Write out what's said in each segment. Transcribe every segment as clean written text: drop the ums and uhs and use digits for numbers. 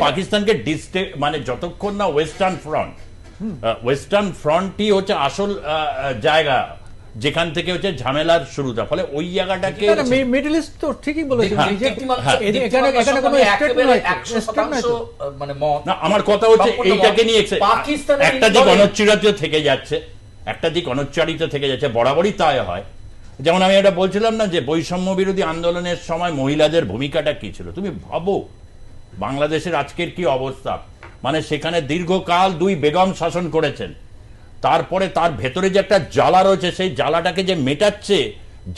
পাকিস্তানকে মানে যতক্ষণ না ওয়েস্টার্ন ফ্রন্টই হচ্ছে আসল জায়গা যেখান থেকে হচ্ছে ঝামেলার শুরুটা, ফলে ওই জায়গাটাকে মিডল ইস্ট তো ঠিকই বলেছেন। আমার কথা হচ্ছে এইটাকে নিয়ে একটা দিক অনুচ্চারিত থেকে যাচ্ছে, একটা দিক অনুচ্চারিত থেকে যাচ্ছে, বরাবরই তাই হয়। যেমন আমি এটা বলছিলাম না যে বৈষম্য বিরোধী আন্দোলনের সময় মহিলাদের ভূমিকাটা কি ছিল, তুমি ভাবো বাংলাদেশের আজকের কি অবস্থা, মানে সেখানে দীর্ঘকাল 2 বেগম শাসন করেছেন, তারপরে তার ভেতরে যে একটা জ্বালা রয়েছে সেই জ্বালাটাকে যে মেটাচ্ছে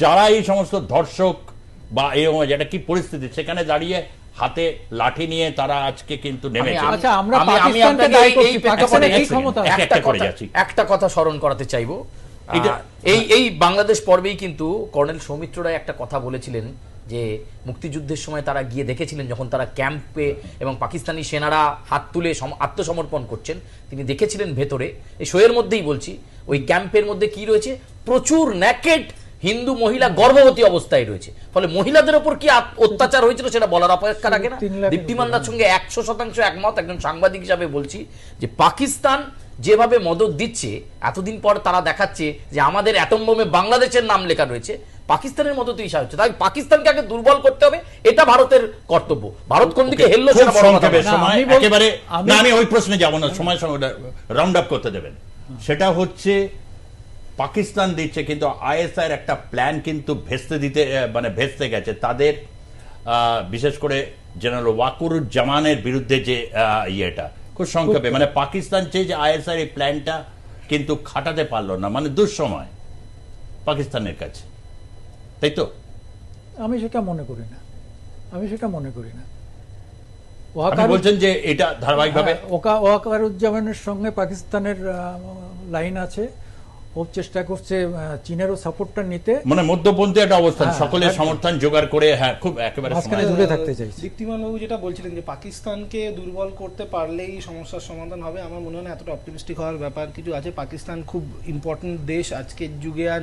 যারা এই সমস্ত ধর্ষক বা যেটা কি পরিস্থিতি, সেখানে দাঁড়িয়ে হাতে লাঠি নিয়ে তারা আজকে কিন্তু নেমেছে। একটা কথা স্মরণ করাতে চাইবো, এই বাংলাদেশ পর্বেই কিন্তু কর্নেল সৌমিত্র রায় একটা কথা বলেছিলেন যে মুক্তিযুদ্ধের সময় তারা গিয়ে দেখেছিলেন যখন তারা ক্যাম্পে এবং পাকিস্তানি সেনারা হাত তুলে আত্মসমর্পণ করছেন, তিনি দেখেছিলেন ভেতরে, এই শোয়ের মধ্যেই বলছি, ওই ক্যাম্পের মধ্যে কি রয়েছে, প্রচুর ন্যাকেড হিন্দু মহিলা গর্ভবতী অবস্থায় রয়েছে। ফলে মহিলাদের ওপর কি অত্যাচার হয়েছিল সেটা বলার অপেক্ষা রাখে না। দীপ্তিমান্দার সঙ্গে 100% একমত, একজন সাংবাদিক হিসাবে বলছি যে পাকিস্তান যেভাবে মদত দিচ্ছে, এতদিন পর তারা দেখাচ্ছে যে আমাদের অ্যাটম বোমে বাংলাদেশের নাম লেখা রয়েছে, পাকিস্তানের মতো তো ইচ্ছা হচ্ছে, তাই পাকিস্তানকে আগে দুর্বল করতে হবে, এটা ভারতের কর্তব্য। ভারত কোন দিকে হেললো সেটা বড় কথা সময় একেবারে না, আমি ওই প্রশ্নে যাব না, সময় সঙ্গে রাউন্ড আপ করতে দেবেন। সেটা হচ্ছে পাকিস্তান দিচ্ছে, কিন্তু আইএসআই এর একটা প্ল্যান কিন্তু ভেস্তে গেছে তাদের, বিশেষ করে জেনারেল ওয়াকুরুজ্জামানের বিরুদ্ধে যে ইয়েটা, খুব সংক্ষেপে মানে পাকিস্তান চেয়ে যে আইএসআই এই প্ল্যানটা কিন্তু খাটাতে পারলো না, মানে দুঃসময় পাকিস্তানের কাছে, তাই তো? আমি সেটা মনে করি না, আপনি বলছেন যে এটা ধারাবাহিকভাবে ওয়াকারুজ্জামানের সঙ্গে পাকিস্তানের লাইন আছে, ও চেষ্টা করছে চীনেরও সাপোর্টটা নিতে, মানে মধ্যপন্থী একটা অবস্থান, সকলের সমর্থন জোগাড় করে, হ্যাঁ খুব একেবারে দূরে থাকতে চাইছে। দীপ্তিমানবাবু যেটা বলছিলেন যে পাকিস্তানকে দুর্বল করতে পারলেই সমস্যার সমাধান হবে, আমার মনে হয় না এতটা অপটিমিস্টিক হওয়ার ব্যাপার কিছু আছে। পাকিস্তান খুব ইম্পর্টেন্ট দেশ আজকের যুগে আর